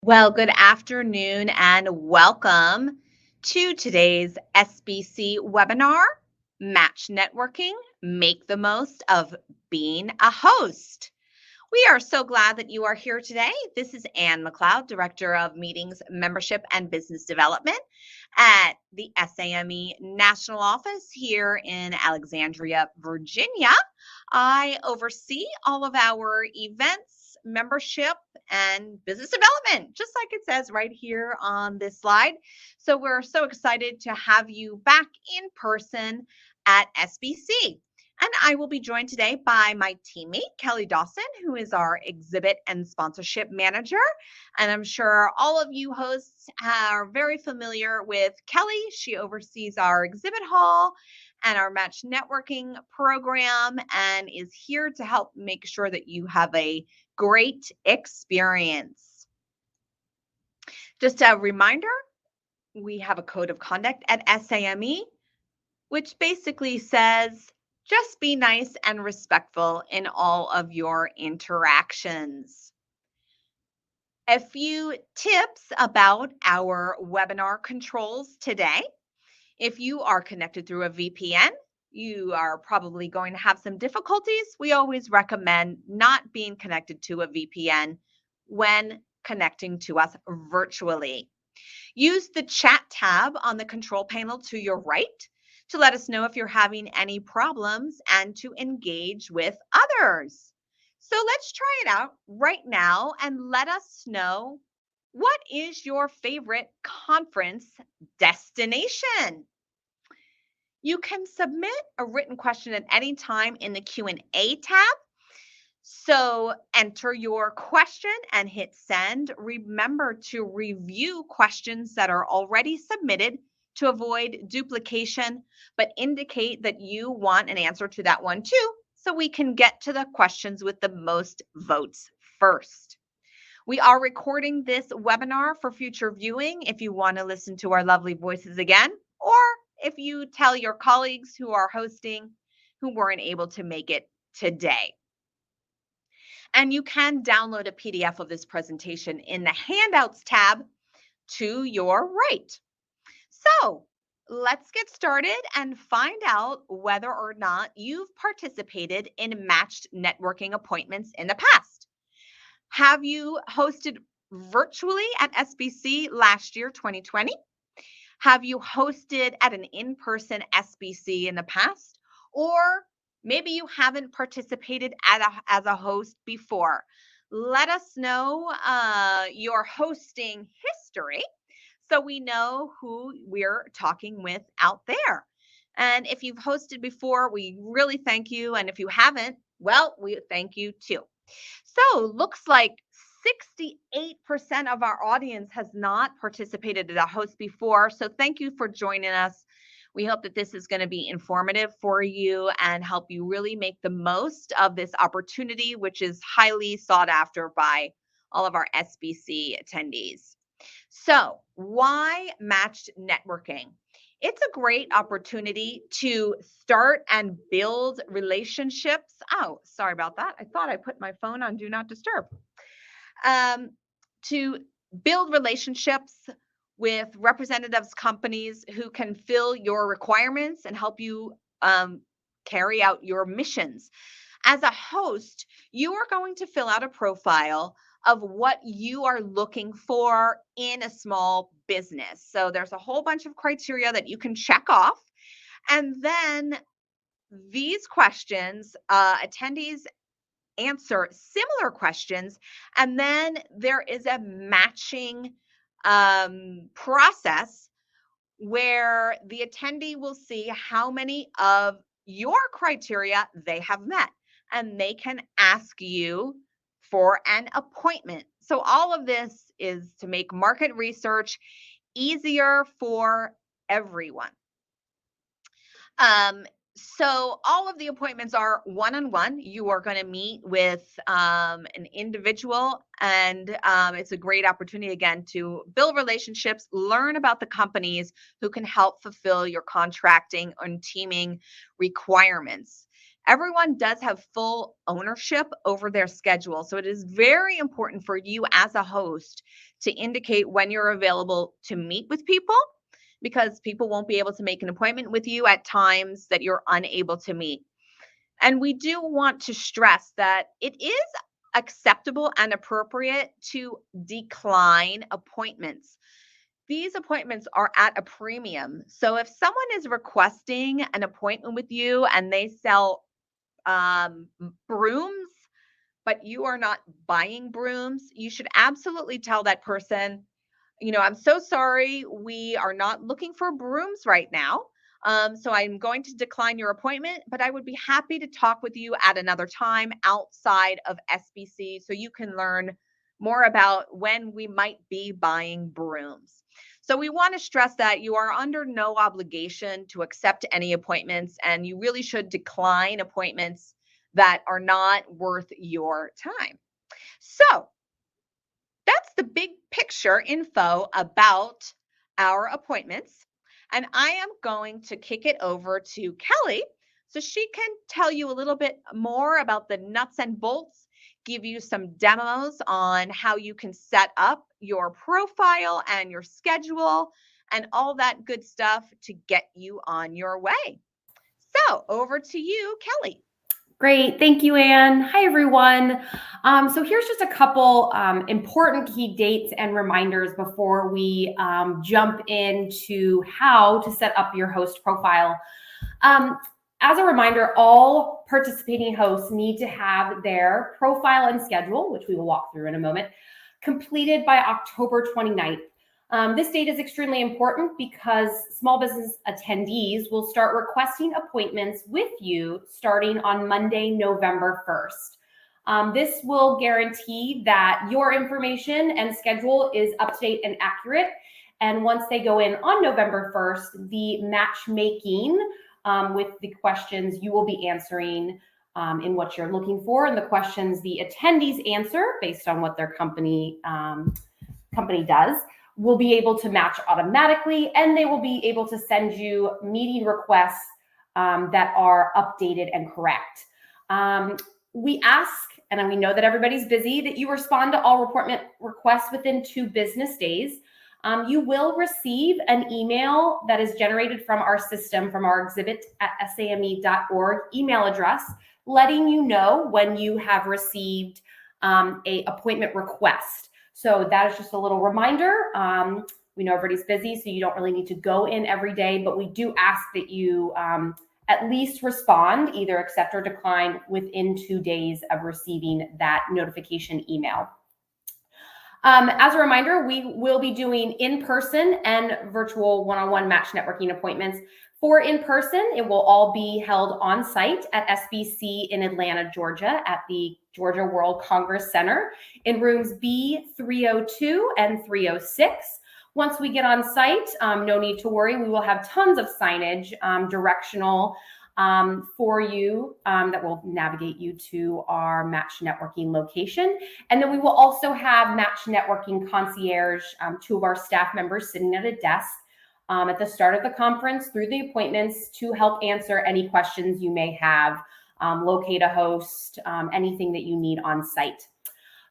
Well, good afternoon and welcome to today's SBC webinar, Match Networking, Make the Most of Being a Host. We are so glad that you are here today. This is Ann McLeod, Director of Meetings, Membership, and Business Development at the SAME National Office here in Alexandria, Virginia. I oversee all of our events, membership, and business development, just like it says right here on this slide. So we're so excited to have you back in person at SBC. And I will be joined today by my teammate, Kelly Dawson, who is our exhibit and sponsorship manager. And I'm sure all of you hosts are very familiar with Kelly. She oversees our exhibit hall and our match networking program and is here to help make sure that you have a great experience. Just a reminder, we have a code of conduct at SAME, which basically says, just be nice and respectful in all of your interactions. A few tips about our webinar controls today. If you are connected through a VPN, you are probably going to have some difficulties. We always recommend not being connected to a VPN when connecting to us virtually. Use the chat tab on the control panel to your right to let us know if you're having any problems and to engage with others. So let's try it out right now and let us know, what is your favorite conference destination? You can submit a written question at any time in the Q&A tab. So enter your question and hit send. Remember to review questions that are already submitted to avoid duplication, but indicate that you want an answer to that one too, so we can get to the questions with the most votes first. We are recording this webinar for future viewing if you want to listen to our lovely voices again, or if you tell your colleagues who are hosting who weren't able to make it today. And you can download a PDF of this presentation in the Handouts tab to your right. So let's get started and find out whether or not you've participated in matched networking appointments in the past. Have you hosted virtually at SBC last year, 2020? Have you hosted at an in-person SBC in the past? Or maybe you haven't participated as a host before. Let us know your hosting history so we know who we're talking with out there. And if you've hosted before, we really thank you. And if you haven't, well, we thank you too. So looks like 68% of our audience has not participated as a host before. So thank you for joining us. We hope that this is going to be informative for you and help you really make the most of this opportunity, which is highly sought after by all of our SBC attendees. So why matched networking? It's a great opportunity to start and build relationships. Oh, sorry about that. I thought I put my phone on Do Not Disturb. To build relationships with representatives, companies who can fill your requirements and help you carry out your missions. As a host, you are going to fill out a profile of what you are looking for in a small business. So there's a whole bunch of criteria that you can check off. And then these questions, attendees answer similar questions. And then there is a matching process where the attendee will see how many of your criteria they have met, and they can ask you for an appointment. So all of this is to make market research easier for everyone. So all of the appointments are one-on-one. You are going to meet with an individual, and it's a great opportunity, again, to build relationships, learn about the companies who can help fulfill your contracting and teaming requirements. Everyone does have full ownership over their schedule. So it is very important for you as a host to indicate when you're available to meet with people, because people won't be able to make an appointment with you at times that you're unable to meet. And we do want to stress that it is acceptable and appropriate to decline appointments. These appointments are at a premium. So if someone is requesting an appointment with you and they sell brooms, but you are not buying brooms, you should absolutely tell that person, I'm so sorry. We are not looking for brooms right now. So I'm going to decline your appointment, but I would be happy to talk with you at another time outside of SBC so you can learn more about when we might be buying brooms. So we want to stress that you are under no obligation to accept any appointments, and you really should decline appointments that are not worth your time. So that's the big picture info about our appointments. And I am going to kick it over to Kelly so she can tell you a little bit more about the nuts and bolts, give you some demos on how you can set up your profile and your schedule and all that good stuff to get you on your way. So over to you, Kelly. Great. Thank you, Anne. Hi, everyone. So here's just a couple important key dates and reminders before we jump into how to set up your host profile. As a reminder, all participating hosts need to have their profile and schedule, which we will walk through in a moment, completed by October 29th. This date is extremely important because small business attendees will start requesting appointments with you starting on Monday, November 1st. This will guarantee that your information and schedule is up to date and accurate. And once they go in on November 1st, the matchmaking with the questions you will be answering in what you're looking for, and the questions the attendees answer based on what their company does, will be able to match automatically, and they will be able to send you meeting requests that are updated and correct. We ask, and we know that everybody's busy, that you respond to all appointment requests within 2 business days. You will receive an email that is generated from our system, from our exhibit@same.org email address, letting you know when you have received a appointment request. So that is just a little reminder. We know everybody's busy, so you don't really need to go in every day, but we do ask that you at least respond, either accept or decline, within 2 days of receiving that notification email. As a reminder, we will be doing in-person and virtual one-on-one match networking appointments. For in-person, it will all be held on site at SBC in Atlanta, Georgia, at the Georgia World Congress Center in rooms B302 and 306. Once we get on site, no need to worry. We will have tons of signage, directional, for you that will navigate you to our match networking location. And then we will also have match networking concierge, 2 of our staff members sitting at a desk at the start of the conference through the appointments to help answer any questions you may have, locate a host, anything that you need on site.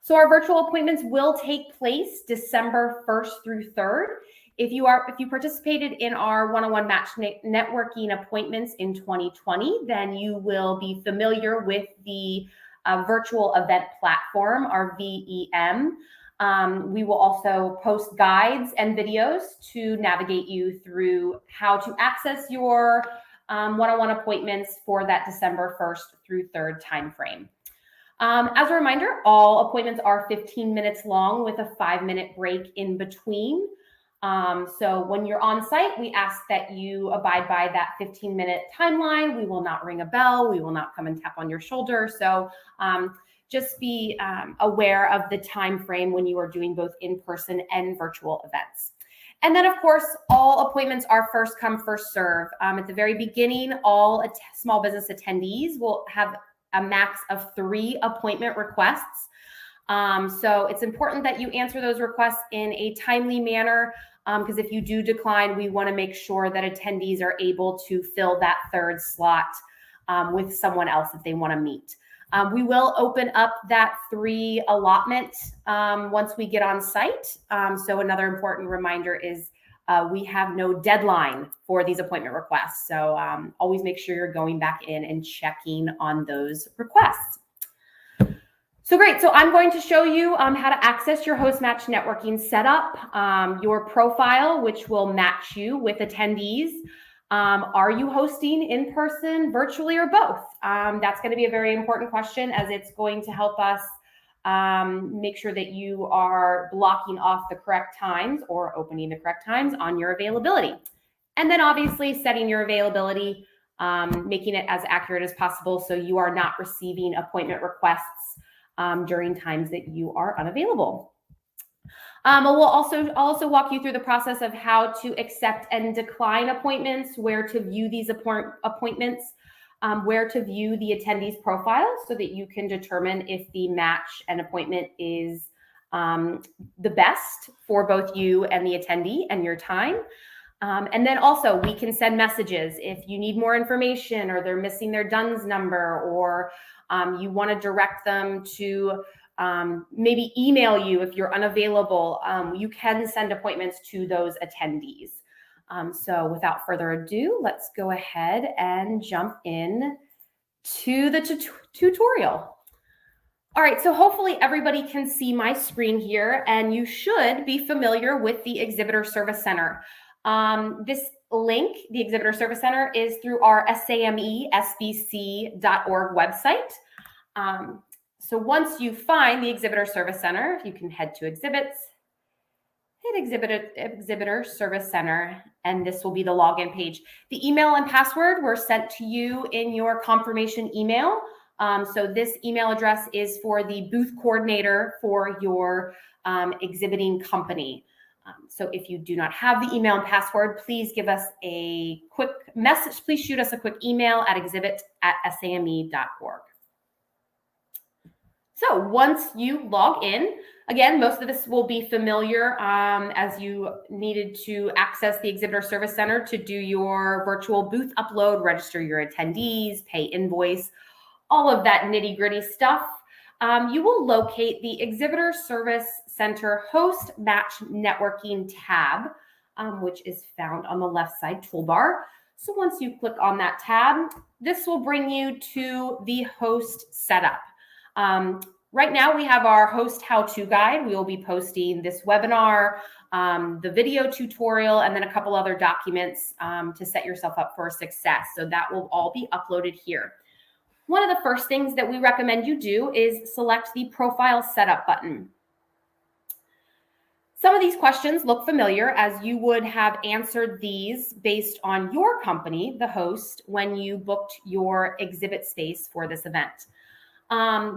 So our virtual appointments will take place December 1st through 3rd. If you participated in our one-on-one match networking appointments in 2020, then you will be familiar with the virtual event platform, our VEM. We will also post guides and videos to navigate you through how to access your one-on-one appointments for that December 1st through 3rd timeframe. As a reminder, all appointments are 15 minutes long with a 5-minute break in between. So when you're on site, we ask that you abide by that 15-minute timeline. We will not ring a bell. We will not come and tap on your shoulder. So just be aware of the time frame when you are doing both in-person and virtual events. And then, of course, all appointments are first come, first serve. At the very beginning, all small business attendees will have a max of 3 appointment requests. So it's important that you answer those requests in a timely manner, because if you do decline, we want to make sure that attendees are able to fill that 3rd slot with someone else if they want to meet. We will open up that 3 allotment once we get on site. So another important reminder is we have no deadline for these appointment requests. So always make sure you're going back in and checking on those requests. So great. So I'm going to show you how to access your host match networking setup, your profile, which will match you with attendees. Are you hosting in person, virtually, or both? That's going to be a very important question, as it's going to help us make sure that you are blocking off the correct times or opening the correct times on your availability. And then obviously setting your availability, making it as accurate as possible so you are not receiving appointment requests during times that you are unavailable. We'll also walk you through the process of how to accept and decline appointments, where to view these appointments, where to view the attendee's profile so that you can determine if the match and appointment is the best for both you and the attendee and your time. And then also we can send messages if you need more information, or they're missing their DUNS number, or you want to direct them to maybe email you if you're unavailable. You can send appointments to those attendees. So without further ado, let's go ahead and jump in to the tutorial. All right, so hopefully everybody can see my screen here, and you should be familiar with the Exhibitor Service Center. This link, the Exhibitor Service Center, is through our samesbc.org website. So once you find the Exhibitor Service Center, you can head to Exhibits, hit Exhibitor Service Center, and this will be the login page. The email and password were sent to you in your confirmation email. So this email address is for the booth coordinator for your exhibiting company. So if you do not have the email and password, please give us a quick message. Please shoot us a quick email at exhibit@same.org. So once you log in, again, most of this will be familiar as you needed to access the Exhibitor Service Center to do your virtual booth upload, register your attendees, pay invoice, all of that nitty-gritty stuff. You will locate the Exhibitor Service Center Host Match Networking tab, which is found on the left side toolbar. So once you click on that tab, this will bring you to the host setup. Right now we have our host how-to guide. We will be posting this webinar, the video tutorial, and then a couple other documents to set yourself up for success. So that will all be uploaded here. One of the first things that we recommend you do is select the Profile Setup button. Some of these questions look familiar, as you would have answered these based on your company, the host, when you booked your exhibit space for this event.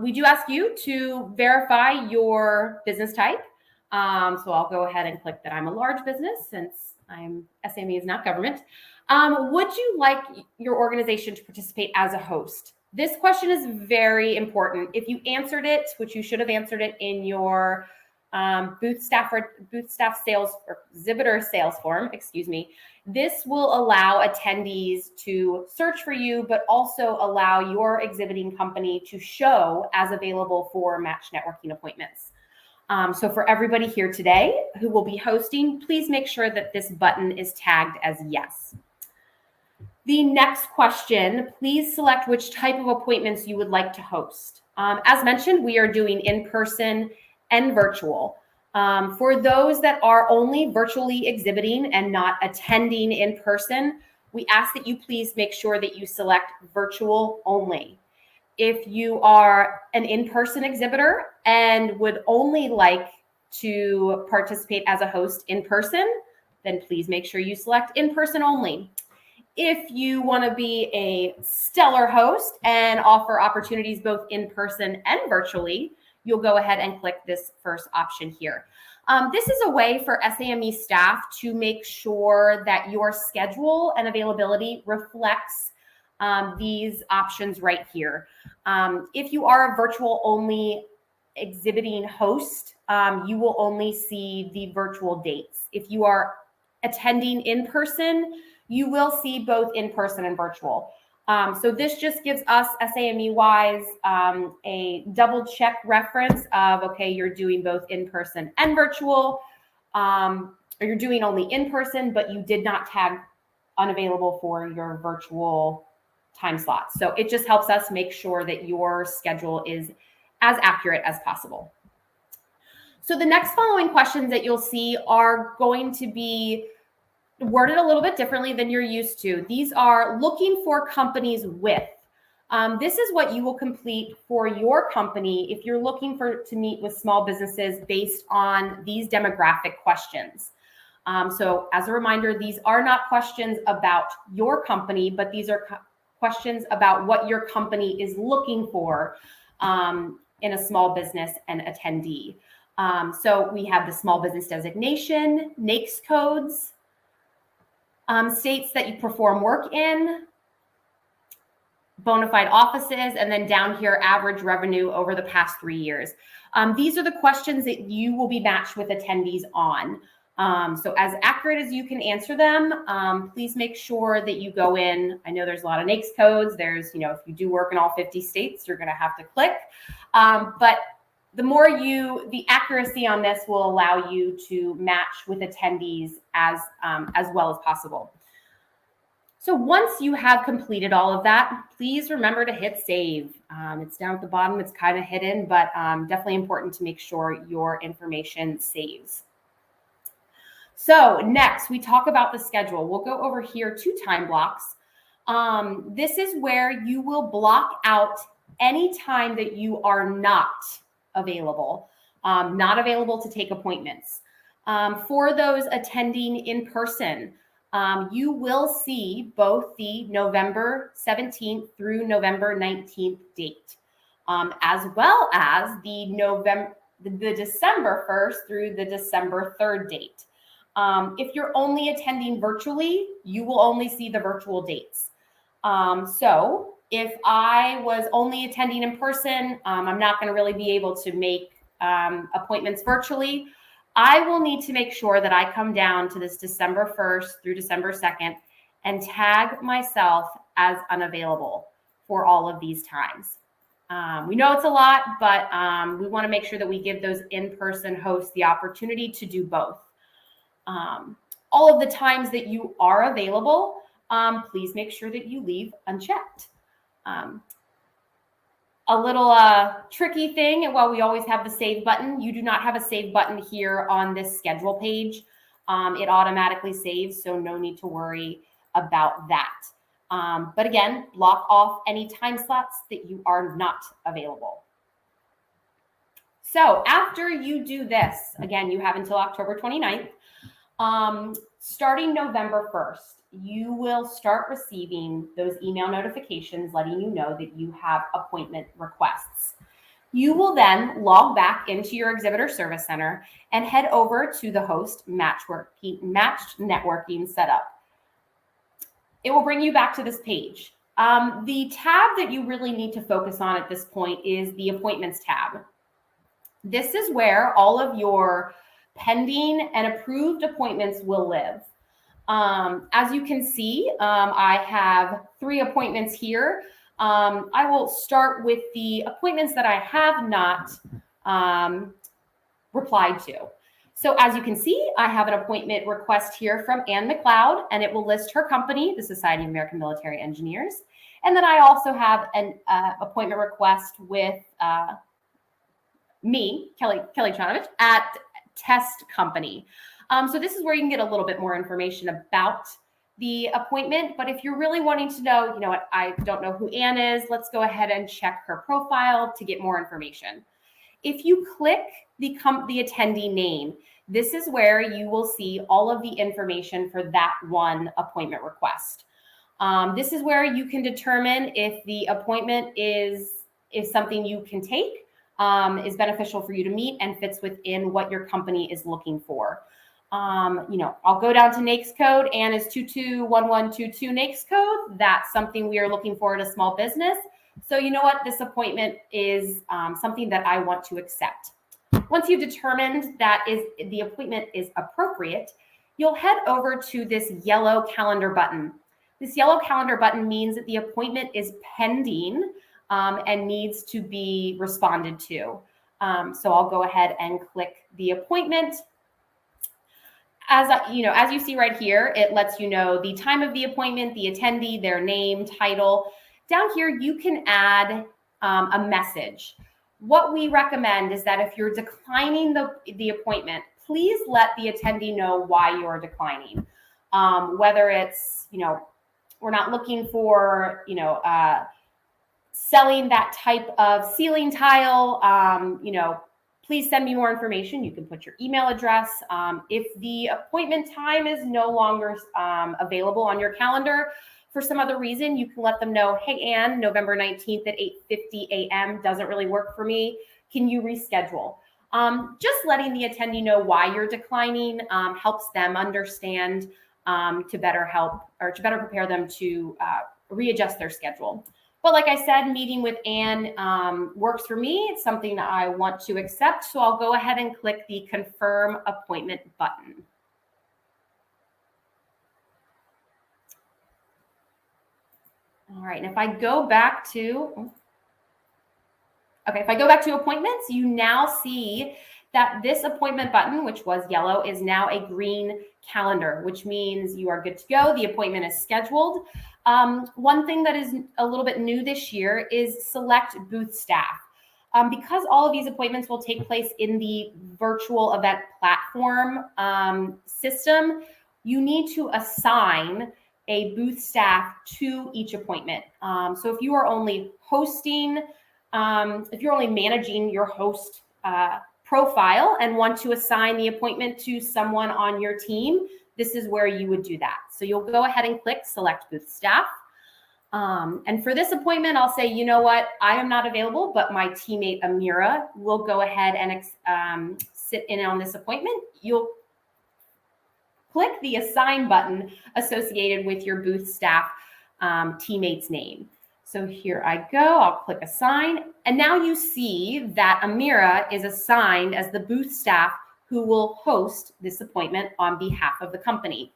We do ask you to verify your business type. So I'll go ahead and click that I'm a large business, since SME is not government. Would you like your organization to participate as a host? This question is very important. If you answered it, which you should have answered it in your booth staff sales or exhibitor sales form, this will allow attendees to search for you, but also allow your exhibiting company to show as available for match networking appointments. So for everybody here today who will be hosting, please make sure that this button is tagged as yes. The next question, please select which type of appointments you would like to host. As mentioned, we are doing in-person and virtual. For those that are only virtually exhibiting and not attending in person, we ask that you please make sure that you select virtual only. If you are an in-person exhibitor and would only like to participate as a host in person, then please make sure you select in-person only. If you want to be a stellar host and offer opportunities both in person and virtually, you'll go ahead and click this first option here. This is a way for SAME staff to make sure that your schedule and availability reflects these options right here. If you are a virtual only exhibiting host, you will only see the virtual dates. If you are attending in person, you will see both in person and virtual. So this just gives us SAME-wise a double check reference of, okay, you're doing both in-person and virtual, or you're doing only in-person, but you did not tag unavailable for your virtual time slots. So it just helps us make sure that your schedule is as accurate as possible. So the next following questions that you'll see are going to be worded a little bit differently than you're used to. These are looking for companies with. This is what you will complete for your company if you're looking to meet with small businesses based on these demographic questions. So as a reminder, these are not questions about your company, but these are questions about what your company is looking for in a small business and attendee. So we have the small business designation, NAICS codes, states that you perform work in, bona fide offices, and then down here, average revenue over the past 3 years. These are the questions that you will be matched with attendees on. So as accurate as you can answer them, please make sure that you go in. I know there's a lot of NAICS codes. There's, if you do work in all 50 states, you're going to have to click. But the accuracy on this will allow you to match with attendees as well as possible. So once you have completed all of that, please remember to hit save. It's down at the bottom. It's kind of hidden, but definitely important to make sure your information saves. So next, we talk about the schedule. We'll go over here to time blocks. This is where you will block out any time that you are not available to take appointments. For those attending in person, you will see both the November 17th through November 19th date, as well as the December 1st through the December 3rd date. If you're only attending virtually, you will only see the virtual dates. So if I was only attending in person, I'm not going to really be able to make appointments virtually. I will need to make sure that I come down to this December 1st through December 2nd and tag myself as unavailable for all of these times. We know it's a lot, but we want to make sure that we give those in-person hosts the opportunity to do both. All of the times that you are available, please make sure that you leave unchecked. A little tricky thing, while we always have the save button, you do not have a save button here on this schedule page. It automatically saves, so no need to worry about that. But again, block off any time slots that you are not available. So after you do this, again, you have until October 29th. Starting November 1st, you will start receiving those email notifications letting you know that you have appointment requests. You will then log back into your Exhibitor Service Center and head over to the host matched networking setup. It will bring you back to this page. The tab that you really need to focus on at this point is the Appointments tab. This is where all of your pending and approved appointments will live. As you can see, I have 3 appointments here. I will start with the appointments that I have not replied to. So as you can see, I have an appointment request here from Ann McLeod, and it will list her company, the Society of American Military Engineers. And then I also have an appointment request with me, Kelly Chanovich, at Test Company. So this is where you can get a little bit more information about the appointment. But if you're really wanting to know, what, I don't know who Ann is, let's go ahead and check her profile to get more information. If you click the attendee name, this is where you will see all of the information for that one appointment request. This is where you can determine if the appointment is something you can take, is beneficial for you to meet, and fits within what your company is looking for. I'll go down to NAICS code. Ann is 221122 NAICS code. That's something we are looking for at a small business. So you know what? This appointment is something that I want to accept. Once you've determined that the appointment is appropriate, you'll head over to this yellow calendar button. This yellow calendar button means that the appointment is pending and needs to be responded to. So I'll go ahead and click the appointment. As you see right here, it lets you know the time of the appointment, the attendee, their name, title. Down here, you can add a message. What we recommend is that if you're declining the appointment, please let the attendee know why you're declining. Whether it's, we're not looking for, selling that type of ceiling tile, please send me more information. You can put your email address. If the appointment time is no longer available on your calendar for some other reason, you can let them know, hey, Ann, November 19th at 8:50 a.m. doesn't really work for me. Can you reschedule? Just letting the attendee know why you're declining helps them understand to better prepare them to readjust their schedule. But like I said, meeting with Ann works for me. It's something that I want to accept. So I'll go ahead and click the confirm appointment button. All right, and if I go back to appointments, you now see that this appointment button, which was yellow, is now a green calendar, which means you are good to go. The appointment is scheduled. One thing that is a little bit new this year is select booth staff. Because all of these appointments will take place in the virtual event platform system, you need to assign a booth staff to each appointment. So if you are only hosting, if you're only managing your host profile and want to assign the appointment to someone on your team, this is where you would do that. So you'll go ahead and click select booth staff. And for this appointment, I'll say, you know what, I am not available, but my teammate Amira will go ahead and sit in on this appointment. You'll click the assign button associated with your booth staff teammate's name. So here I go, I'll click assign. And now you see that Amira is assigned as the booth staff who will host this appointment on behalf of the company.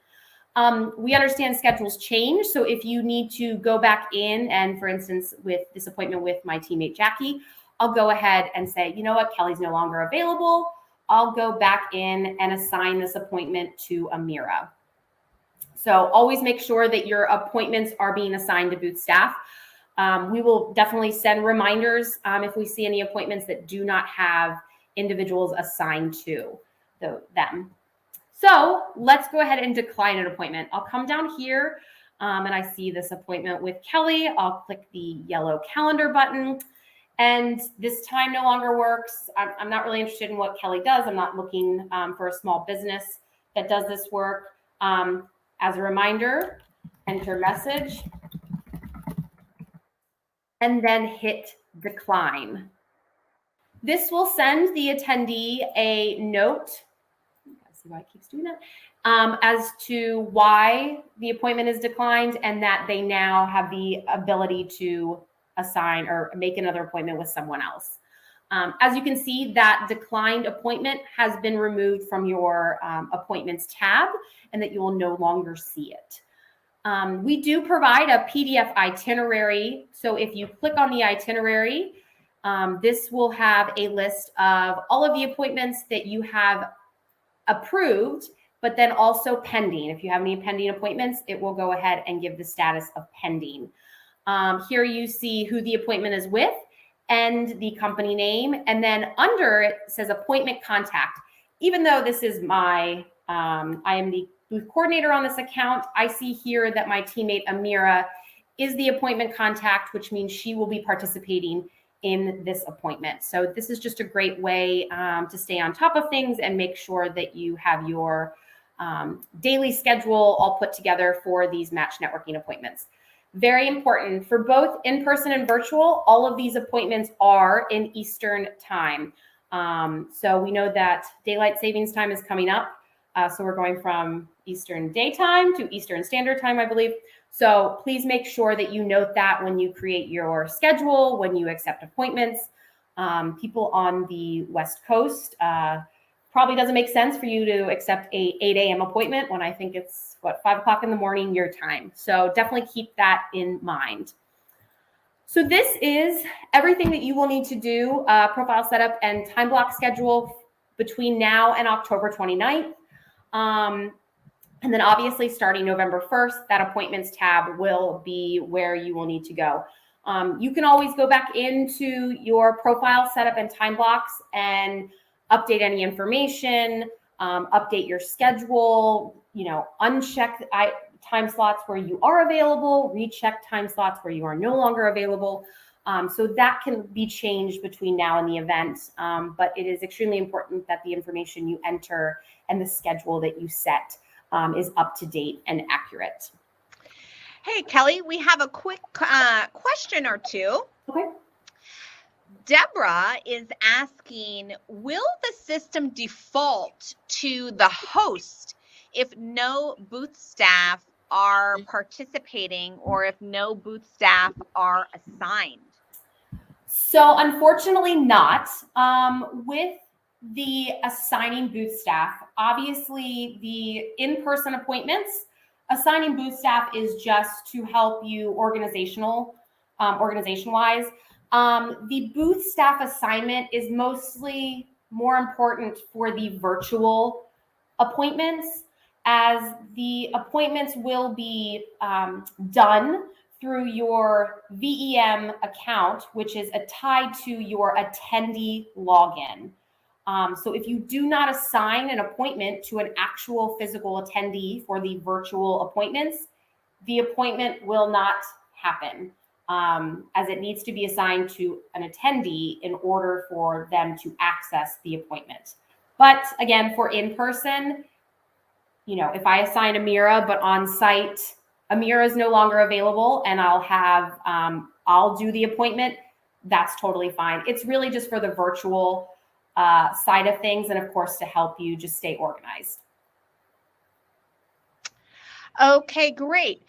We understand schedules change. So if you need to go back in and, for instance, with this appointment with my teammate Jackie, I'll go ahead and say, you know what, Kelly's no longer available. I'll go back in and assign this appointment to Amira. So always make sure that your appointments are being assigned to booth staff. We will definitely send reminders if we see any appointments that do not have individuals assigned to them. So let's go ahead and decline an appointment. I'll come down here and I see this appointment with Kelly. I'll click the yellow calendar button. And this time no longer works. I'm not really interested in what Kelly does. I'm not looking for a small business that does this work. As a reminder, enter message and then hit decline. This will send the attendee a note. Let's see why it keeps doing that. As to why the appointment is declined and that they now have the ability to assign or make another appointment with someone else. As you can see, that declined appointment has been removed from your appointments tab and that you will no longer see it. We do provide a PDF itinerary. So if you click on the itinerary, this will have a list of all of the appointments that you have approved, but then also pending. If you have any pending appointments, it will go ahead and give the status of pending. Here you see who the appointment is with and the company name. And then under it says appointment contact. Even though this is I am the booth coordinator on this account, I see here that my teammate Amira is the appointment contact, which means she will be participating in this appointment. So this is just a great way to stay on top of things and make sure that you have your daily schedule all put together for these match networking appointments. Very important for both in-person and virtual. All of these appointments are in Eastern time. So we know that daylight savings time is coming up. So we're going from Eastern daytime to Eastern Standard Time, I believe. So please make sure that you note that when you create your schedule, when you accept appointments. People on the West Coast probably doesn't make sense for you to accept a 8 a.m. appointment when I think it's 5 o'clock in the morning your time. So definitely keep that in mind. So this is everything that you will need to do, profile setup and time block schedule between now and October 29th. And then obviously starting November 1st, that appointments tab will be where you will need to go. You can always go back into your profile setup and time blocks and update any information, update your schedule, uncheck time slots where you are available, recheck time slots where you are no longer available. So that can be changed between now and the event. But it is extremely important that the information you enter and the schedule that you set is up to date and accurate. Hey, Kelly, we have a quick question or two. Okay. Deborah is asking, will the system default to the host if no booth staff are participating or if no booth staff are assigned? So unfortunately not. With the assigning booth staff, obviously the in-person appointments, assigning booth staff is just to help you organization-wise. The booth staff assignment is mostly more important for the virtual appointments, as the appointments will be done through your VEM account, which is tied to your attendee login. So if you do not assign an appointment to an actual physical attendee for the virtual appointments, the appointment will not happen, as it needs to be assigned to an attendee in order for them to access the appointment. But again, for in-person, if I assign Amira, but on site, Amira is no longer available and I'll do the appointment, that's totally fine. It's really just for the virtual side of things, and of course to help you just stay organized. Okay, great.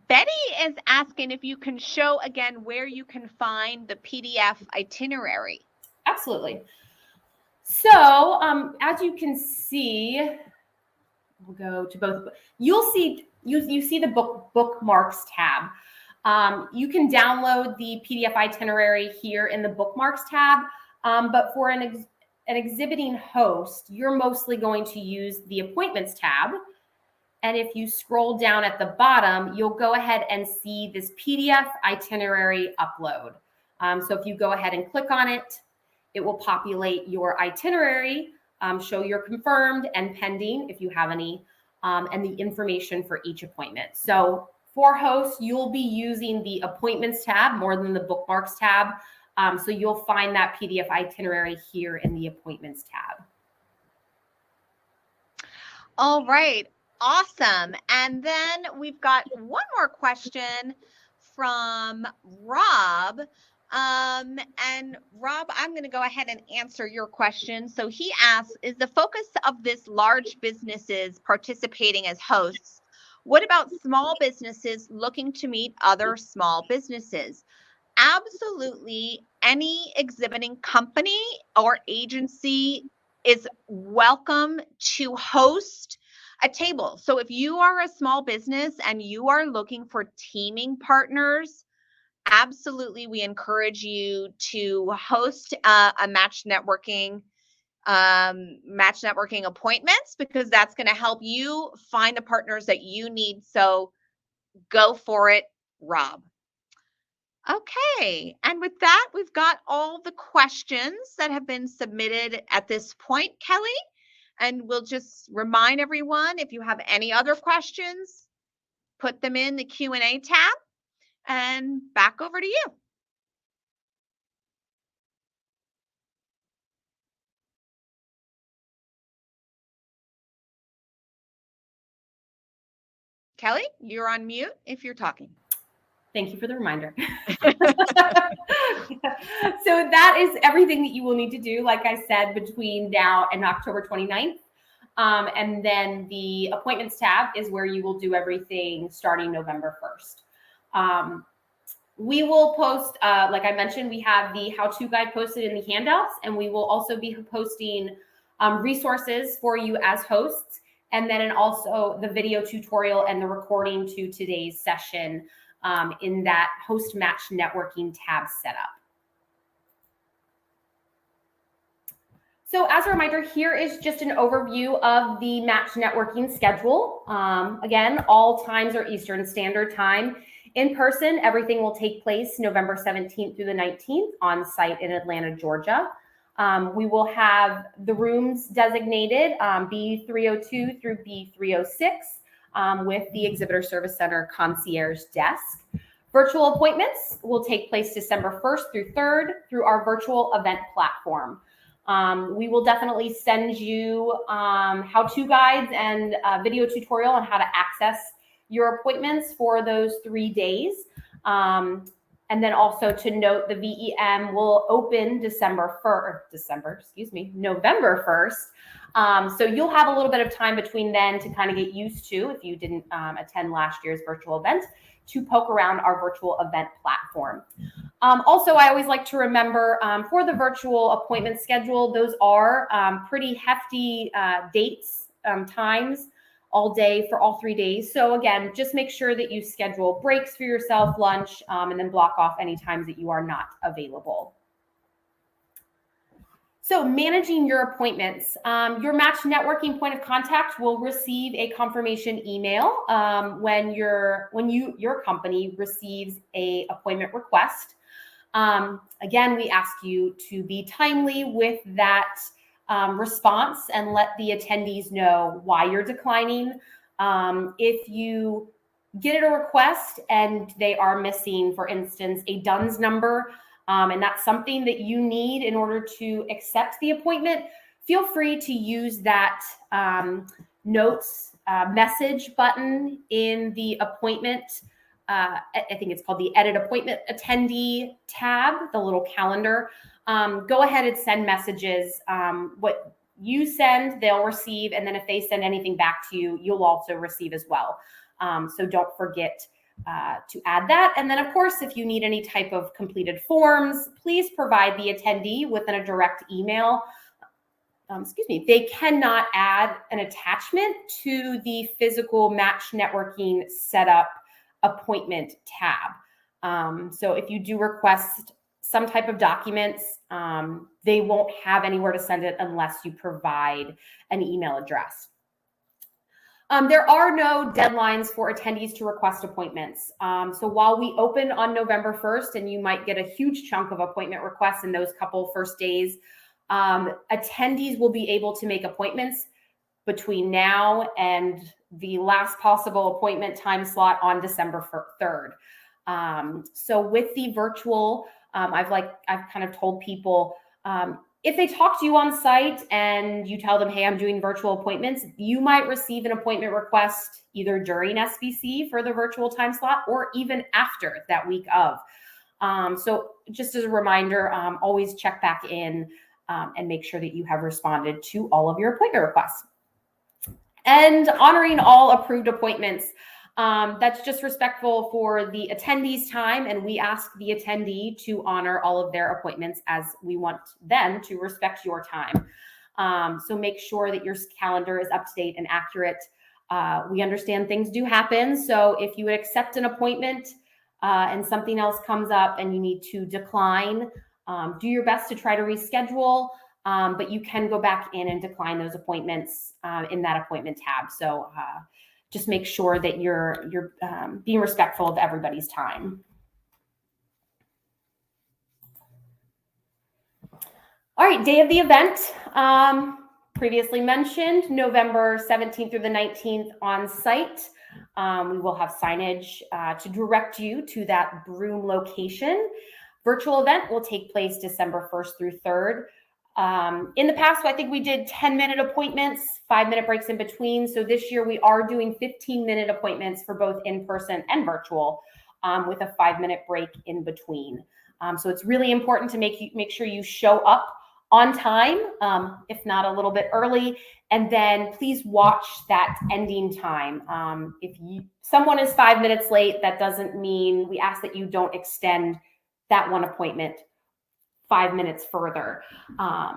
Betty is asking if you can show again where you can find the PDF itinerary. Absolutely. So as you can see, we'll go to both. You'll see you see the bookmarks tab. You can download the PDF itinerary here in the bookmarks tab, but for an exhibiting host, you're mostly going to use the appointments tab. And if you scroll down at the bottom, you'll go ahead and see this PDF itinerary upload. So if you go ahead and click on it, it will populate your itinerary, show your confirmed and pending if you have any, and the information for each appointment. So for hosts, you'll be using the appointments tab more than the bookmarks tab. So you'll find that PDF itinerary here in the appointments tab. All right. Awesome. And then we've got one more question from Rob. And Rob, I'm going to go ahead and answer your question. So he asks, is the focus of this large businesses participating as hosts? What about small businesses looking to meet other small businesses? Absolutely. Any exhibiting company or agency is welcome to host a table. So if you are a small business and you are looking for teaming partners, absolutely, we encourage you to host a match networking appointments, because that's going to help you find the partners that you need. So go for it, Rob. Okay, and with that, we've got all the questions that have been submitted at this point, Kelly. And we'll just remind everyone, if you have any other questions, put them in the Q&A tab, and back over to you. Kelly, you're on mute if you're talking. Thank you for the reminder. So that is everything that you will need to do, like I said, between now and October 29th. And then the appointments tab is where you will do everything starting November 1st. We will post, like I mentioned, we have the how-to guide posted in the handouts, and we will also be posting resources for you as hosts, and then also the video tutorial and the recording to today's session in that host match networking tab setup. So as a reminder, here is just an overview of the match networking schedule. Again, all times are Eastern Standard Time. In person, everything will take place November 17th through the 19th on site in Atlanta, Georgia. We will have the rooms designated B302 through B306 with the Exhibitor Service Center concierge desk. Virtual appointments will take place December 1st through 3rd through our virtual event platform. We will definitely send you how-to guides and a video tutorial on how to access your appointments for those 3 days. And then also to note, the VEM will open November 1st. So you'll have a little bit of time between then to kind of get used to, if you didn't attend last year's virtual event, to poke around our virtual event platform. Also, I always like to remember for the virtual appointment schedule, those are pretty hefty dates, times, all day for all 3 days. So again, just make sure that you schedule breaks for yourself, lunch, and then block off any times that you are not available. So managing your appointments, your match networking point of contact will receive a confirmation email when your company receives a appointment request. Again, we ask you to be timely with that response and let the attendees know why you're declining. If you get a request and they are missing, for instance, a DUNS number, and that's something that you need in order to accept the appointment, feel free to use that notes message button in the appointment. I think it's called the Edit Appointment Attendee tab, the little calendar. Go ahead and send messages. What you send, they'll receive. And then if they send anything back to you, you'll also receive as well. So don't forget to add that. And then, of course, if you need any type of completed forms, please provide the attendee with a direct email. They cannot add an attachment to the physical match networking setup appointment tab. So if you do request some type of documents, they won't have anywhere to send it unless you provide an email address. There are no deadlines for attendees to request appointments. So while we open on November 1st, and you might get a huge chunk of appointment requests in those couple first days, attendees will be able to make appointments between now and the last possible appointment time slot on December 3rd. So with the virtual, I've kind of told people, if they talk to you on site and you tell them, hey, I'm doing virtual appointments, you might receive an appointment request either during SBC for the virtual time slot or even after that week of. So just as a reminder, always check back in and make sure that you have responded to all of your appointment requests. And honoring all approved appointments. That's just respectful for the attendee's time, and we ask the attendee to honor all of their appointments as we want them to respect your time. So make sure that your calendar is up to date and accurate. We understand things do happen, so if you would accept an appointment and something else comes up and you need to decline, do your best to try to reschedule, but you can go back in and decline those appointments in that appointment tab. So just make sure that you're being respectful of everybody's time. All right, day of the event. Previously mentioned, November 17th through the 19th on site. We will have signage to direct you to that room location. Virtual event will take place December 1st through 3rd. In the past, I think we did 10-minute appointments, 5-minute breaks in between. So this year we are doing 15-minute appointments for both in-person and virtual with a 5-minute break in between. So it's really important to make sure you show up on time, if not a little bit early, and then please watch that ending time. If someone is 5 minutes late, that doesn't mean, we ask that you don't extend that one appointment 5 minutes further.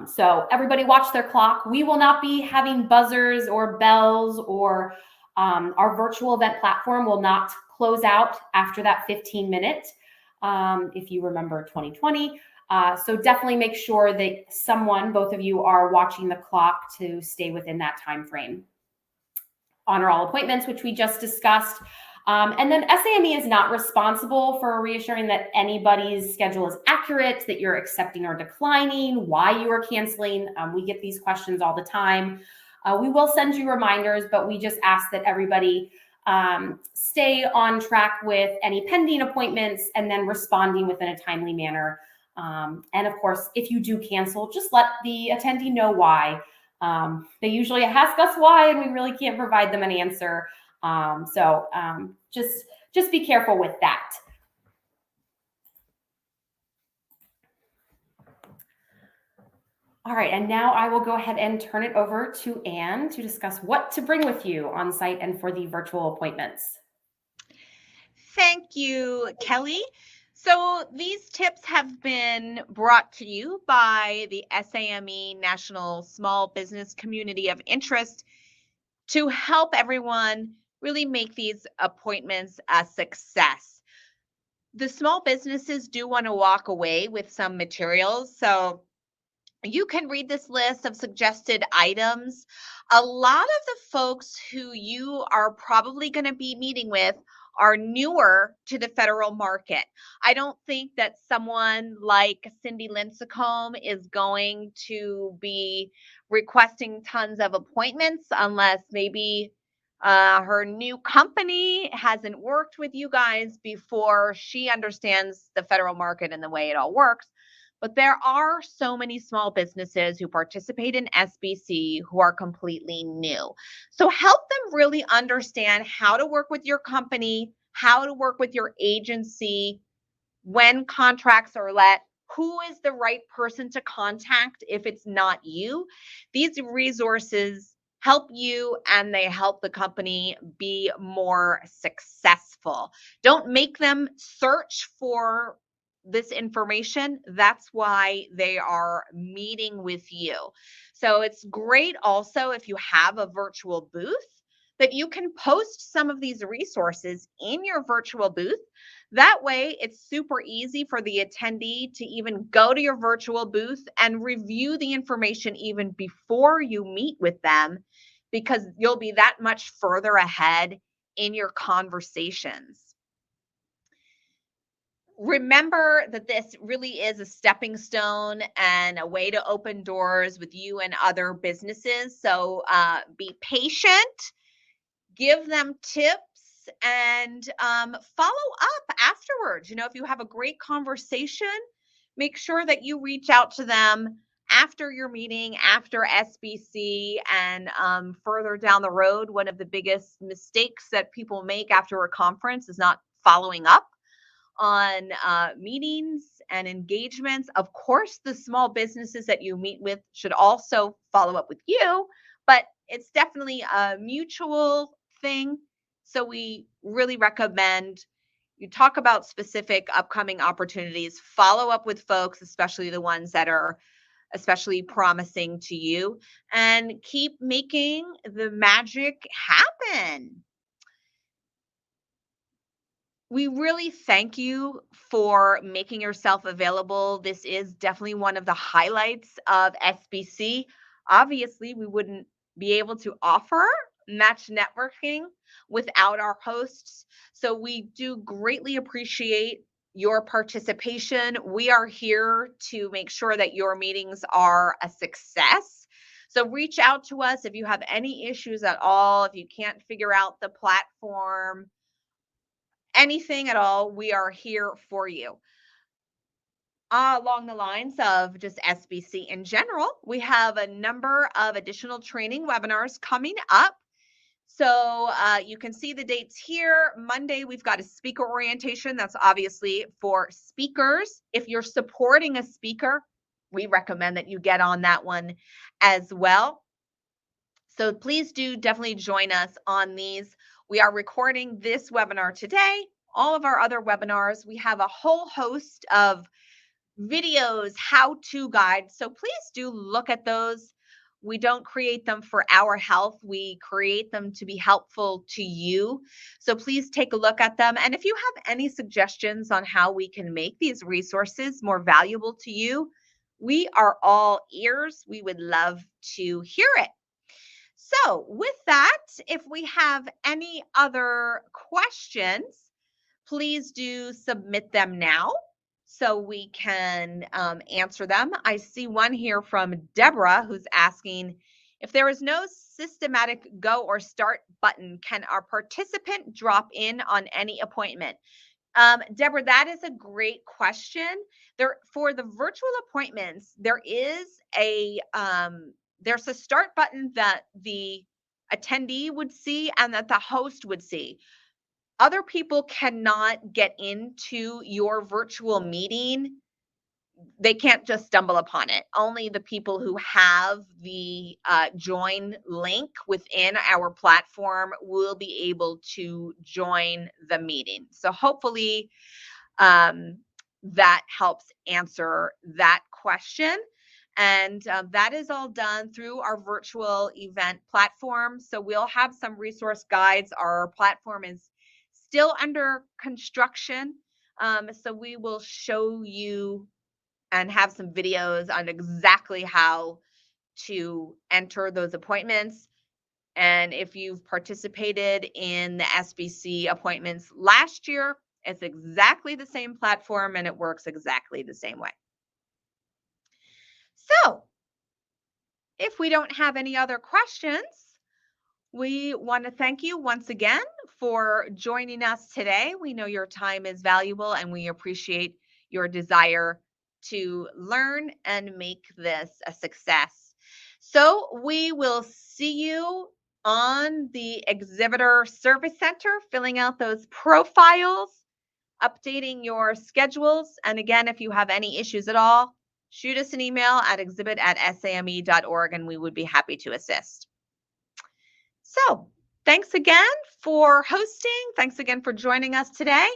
So everybody watch their clock. We will not be having buzzers or bells, or our virtual event platform will not close out after that 15 minute. If you remember 2020. So definitely make sure that both of you are watching the clock to stay within that time frame. Honor all appointments, which we just discussed. And then SAME is not responsible for reassuring that anybody's schedule is accurate, that you're accepting or declining, why you are canceling. We get these questions all the time. We will send you reminders, but we just ask that everybody stay on track with any pending appointments and then responding within a timely manner. And of course, if you do cancel, just let the attendee know why. They usually ask us why, and we really can't provide them an answer. So just be careful with that. All right, and now I will go ahead and turn it over to Anne to discuss what to bring with you on site and for the virtual appointments. Thank you, Kelly. So these tips have been brought to you by the SAME National Small Business Community of Interest to help everyone really make these appointments a success. The small businesses do want to walk away with some materials, so you can read this list of suggested items. A lot of the folks who you are probably going to be meeting with are newer to the federal market. I don't think that someone like Cindy Lincecum is going to be requesting tons of appointments unless maybe her new company hasn't worked with you guys before she understands the federal market and the way it all works. But there are so many small businesses who participate in SBC who are completely new. So help them really understand how to work with your company, how to work with your agency, when contracts are let, who is the right person to contact if it's not you. These resources help you and they help the company be more successful. Don't make them search for this information. That's why they are meeting with you. So it's great also if you have a virtual booth that you can post some of these resources in your virtual booth. That way, it's super easy for the attendee to even go to your virtual booth and review the information even before you meet with them, because you'll be that much further ahead in your conversations. Remember that this really is a stepping stone and a way to open doors with you and other businesses. So be patient, give them tips, and follow up afterwards. You know, if you have a great conversation, make sure that you reach out to them after your meeting, after SBC, and further down the road. One of the biggest mistakes that people make after a conference is not following up on meetings and engagements. Of course, the small businesses that you meet with should also follow up with you, but it's definitely a mutual thing. So we really recommend you talk about specific upcoming opportunities, follow up with folks, especially the ones that are especially promising to you, and keep making the magic happen. We really thank you for making yourself available. This is definitely one of the highlights of SBC. Obviously, we wouldn't be able to offer match networking without our hosts. So we do greatly appreciate your participation. We are here to make sure that your meetings are a success. So reach out to us if you have any issues at all, if you can't figure out the platform, anything at all, we are here for you. Along the lines of just SBC in general, we have a number of additional training webinars coming up. So you can see the dates here. Monday, we've got a speaker orientation. That's obviously for speakers. If you're supporting a speaker, we recommend that you get on that one as well. So please do definitely join us on these. We are recording this webinar today. All of our other webinars, we have a whole host of videos, how-to guides. So please do look at those. We don't create them for our health. We create them to be helpful to you. So please take a look at them. And if you have any suggestions on how we can make these resources more valuable to you, we are all ears. We would love to hear it. So, with that, if we have any other questions, please do submit them now so we can answer them. I see one here from Deborah who's asking, if there is no systematic go or start button, can our participant drop in on any appointment? Deborah, that is a great question. There for the virtual appointments, there's a start button that the attendee would see and that the host would see. Other people cannot get into your virtual meeting. They can't just stumble upon it. Only the people who have the join link within our platform will be able to join the meeting. So hopefully um, that helps answer that question. And that is all done through our virtual event platform. So we'll have some resource guides. Our platform is still under construction. So we will show you and have some videos on exactly how to enter those appointments. And if you've participated in the SBC appointments last year, it's exactly the same platform and it works exactly the same way. So, if we don't have any other questions, we want to thank you once again for joining us today. We know your time is valuable and we appreciate your desire to learn and make this a success. So, we will see you on the Exhibitor Service Center, filling out those profiles, updating your schedules. And again, if you have any issues at all, shoot us an email at exhibit@same.org and we would be happy to assist. So, thanks again for hosting. Thanks again for joining us today,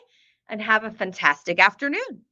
and have a fantastic afternoon.